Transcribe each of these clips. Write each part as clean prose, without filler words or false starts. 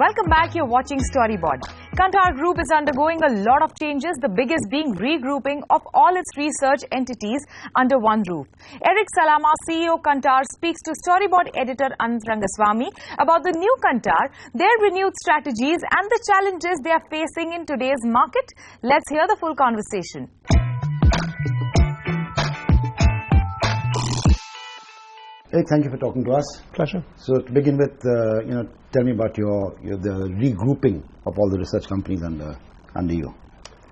Welcome back. You're watching Storyboard. Kantar Group is undergoing a lot of changes, the biggest being regrouping of all its research entities under one roof. Eric Salama, CEO Kantar, speaks to Storyboard editor Anant Rangaswamy about the new Kantar, their renewed strategies and the challenges they are facing in today's market. Let's hear the full conversation. Hey, thank you for talking to us. Pleasure. So to begin with, tell me about the regrouping of all the research companies under you.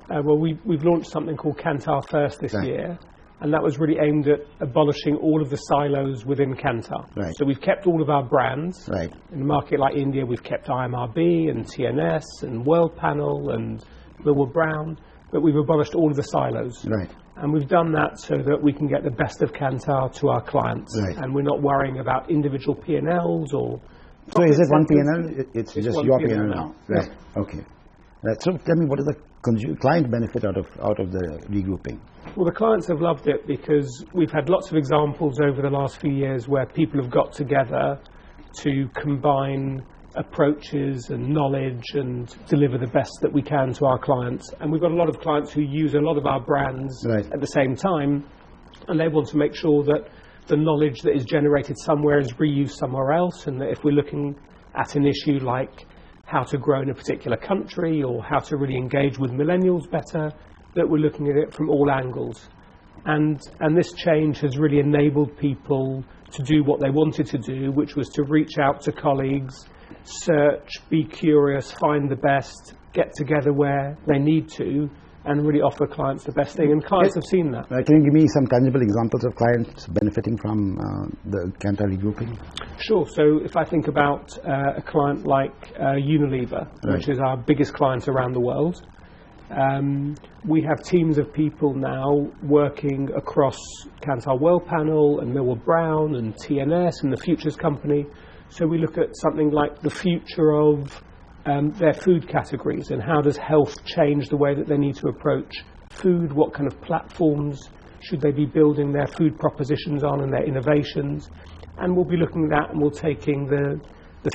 Well, we've launched something called Kantar First this year, and that was really aimed at abolishing all of the silos within Kantar. Right. So we've kept all of our brands. Right. In a market like India, we've kept IMRB and TNS and World Panel and Millward Brown, but we've abolished all of the silos. Right. And we've done that so that we can get the best of Kantar to our clients. Right. And we're not worrying about individual P&Ls or... So is it one P&L? It's just your P&L now? Right. Yeah. Okay. Right. So tell me, what is the client benefit out of the regrouping? Well, the clients have loved it because we've had lots of examples over the last few years where people have got together to combine approaches and knowledge and deliver the best that we can to our clients. And we've got a lot of clients who use a lot of our brands at the same time, and they want to make sure that the knowledge that is generated somewhere is reused somewhere else, and that if we're looking at an issue like how to grow in a particular country or how to really engage with millennials better, that we're looking at it from all angles. And this change has really enabled people to do what they wanted to do, which was to reach out to colleagues, search, be curious, find the best, get together where they need to, and really offer clients the best thing. And clients have seen that. Can you give me some tangible examples of clients benefiting from the Kantar regrouping? Sure. So if I think about a client like Unilever, which is our biggest client around the world, we have teams of people now working across Kantar World Panel and Millward Brown and TNS and the Futures Company. So we look at something like the future of their food categories and how does health change the way that they need to approach food, what kind of platforms should they be building their food propositions on and their innovations. And we'll be looking at that, and we'll taking the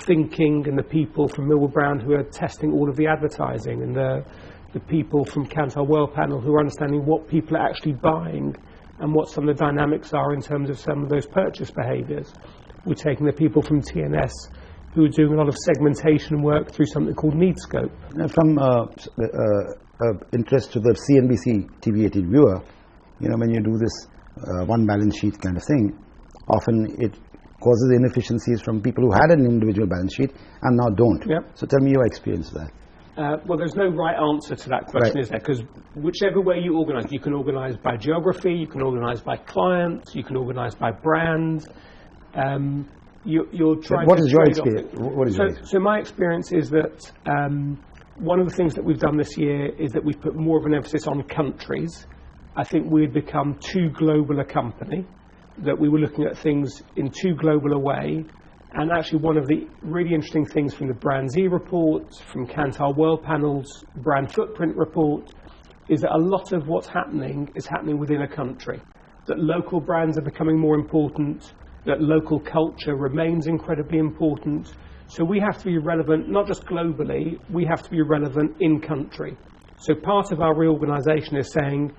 thinking and the people from Millward Brown who are testing all of the advertising, and the people from Kantar World Panel who are understanding what people are actually buying and what some of the dynamics are in terms of some of those purchase behaviours. We're taking the people from TNS who are doing a lot of segmentation work through something called Needscope. From interest to the CNBC TV18 viewer, when you do this one balance sheet kind of thing, often it causes inefficiencies from people who had an individual balance sheet and now don't. Yep. So tell me your experience of that. Well, there's no right answer to that question, is there? Because whichever way you organise, you can organise by geography, you can organise by client, you can organise by brand. You're trying what to is your trade experience? off. What is your So my experience is that one of the things that we've done this year is that we've put more of an emphasis on countries. I think we'd become too global a company, that we were looking at things in too global a way. And actually one of the really interesting things from the Brandz report, from Kantar World Panel's brand footprint report, is that a lot of what's happening is happening within a country. That local brands are becoming more important, that local culture remains incredibly important. So we have to be relevant, not just globally, we have to be relevant in country. So part of our reorganisation is saying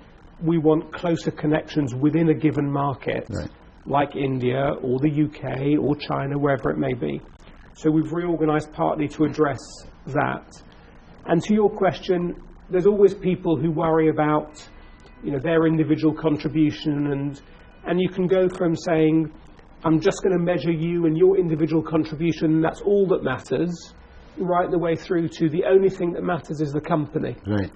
we want closer connections within a given market, like India or the UK or China, wherever it may be. So we've reorganised partly to address that. And to your question, there's always people who worry about their individual contribution, and you can go from saying, I'm just going to measure you and your individual contribution, that's all that matters, right the way through to the only thing that matters is the company. Right.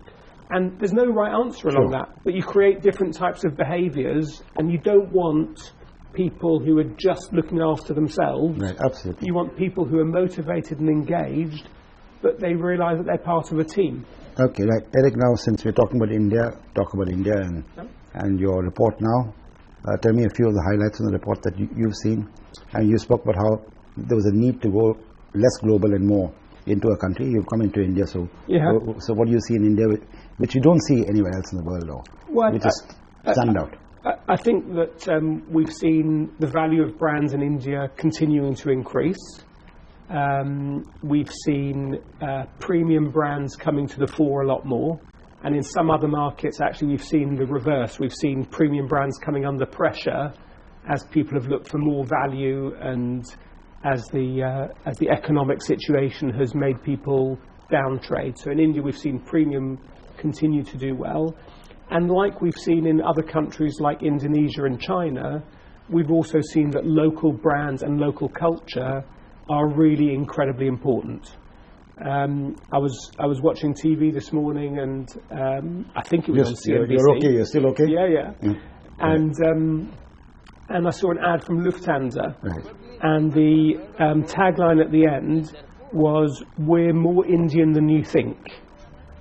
And there's no right answer along that, but you create different types of behaviours, and you don't want people who are just looking after themselves. Right, absolutely. You want people who are motivated and engaged, but they realise that they're part of a team. Okay, right. Eric, now since we're talking about India, and your report now. Tell me a few of the highlights in the report that you've seen. And you spoke about how there was a need to go less global and more into a country. You've come into India, so what do you see in India which you don't see anywhere else in the world, or which is stand out? I think that we've seen the value of brands in India continuing to increase. We've seen premium brands coming to the fore a lot more. And in some other markets, actually, we've seen the reverse. We've seen premium brands coming under pressure as people have looked for more value and as the economic situation has made people downtrade. So in India, we've seen premium continue to do well. And like we've seen in other countries like Indonesia and China, we've also seen that local brands and local culture are really incredibly important. I was watching TV this morning, and I think it was on CNBC. You're okay? You're still okay? Yeah. And I saw an ad from Lufthansa, Right. and the tagline at the end was, "We're more Indian than you think."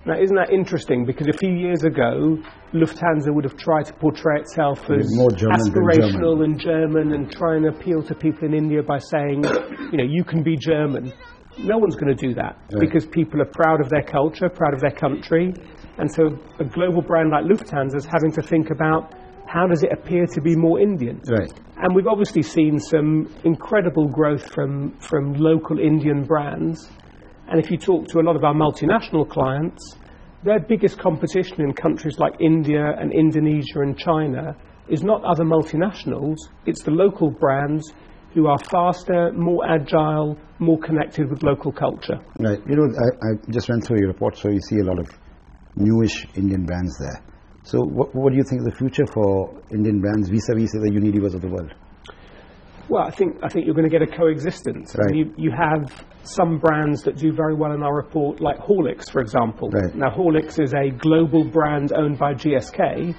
Now, isn't that interesting? Because a few years ago, Lufthansa would have tried to portray itself as more German aspirational and German, and trying to appeal to people in India by saying, you can be German. No one's going to do that, Right. because people are proud of their culture, proud of their country. And so a global brand like Lufthansa is having to think about, how does it appear to be more Indian? Right. And we've obviously seen some incredible growth from local Indian brands. And if you talk to a lot of our multinational clients, their biggest competition in countries like India and Indonesia and China is not other multinationals, it's the local brands who are faster, more agile, more connected with local culture. Right. I just went through your report, so you see a lot of newish Indian brands there. So what do you think is the future for Indian brands vis-a-vis the Unilevers of the world? Well, I think you're going to get a coexistence. Right. You have some brands that do very well in our report, like Horlicks, for example. Right. Now, Horlicks is a global brand owned by GSK,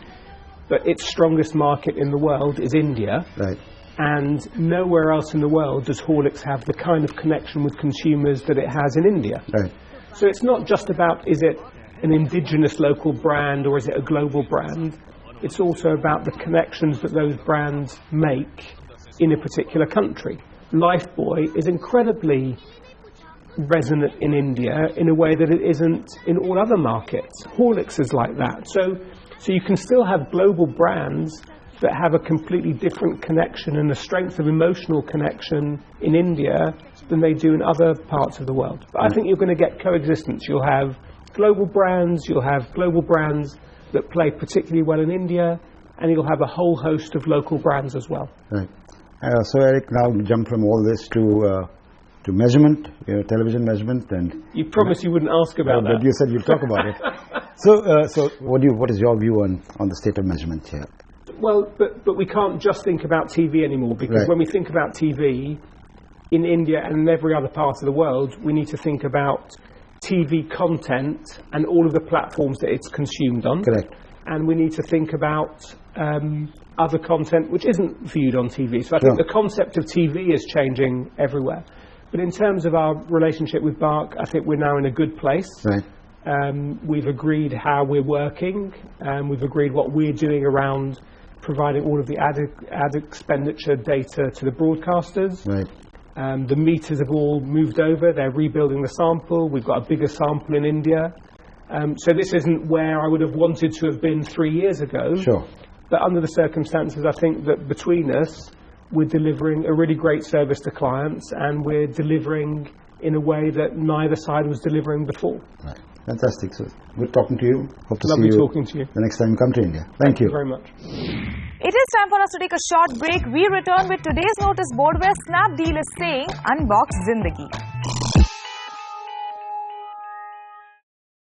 but its strongest market in the world is India. Right. And nowhere else in the world does Horlicks have the kind of connection with consumers that it has in India. Right. So it's not just about, is it an indigenous local brand or is it a global brand? It's also about the connections that those brands make in a particular country. Lifebuoy is incredibly resonant in India in a way that it isn't in all other markets. Horlicks is like that. So you can still have global brands that have a completely different connection and a strength of emotional connection in India than they do in other parts of the world. But I think you're going to get coexistence. You'll have global brands, you'll have global brands that play particularly well in India, and you'll have a whole host of local brands as well. Right. So Eric, now we jump from all this to measurement, television measurement, and you promised you wouldn't ask about that. But you said you'd talk about it. So what is your view on the state of measurement here? Well, but we can't just think about TV anymore, because Right. when we think about TV in India and in every other part of the world, we need to think about TV content and all of the platforms that it's consumed on. Correct. And we need to think about other content which isn't viewed on TV. So I think Sure. the concept of TV is changing everywhere. But in terms of our relationship with BARC, I think we're now in a good place. Right. We've agreed how we're working, and we've agreed what we're doing around providing all of the ad expenditure data to the broadcasters. Right. The meters have all moved over. They're rebuilding the sample. We've got a bigger sample in India. So this isn't where I would have wanted to have been 3 years ago. Sure. But under the circumstances, I think that between us, we're delivering a really great service to clients, and we're delivering in a way that neither side was delivering before. Right. Fantastic. So good talking to you. Hope to Lovely see you talking to you. the next time you come to India. Thank you. Very much. It is time for us to take a short break. We return with today's notice board where Snapdeal is saying, Unbox Zindagi.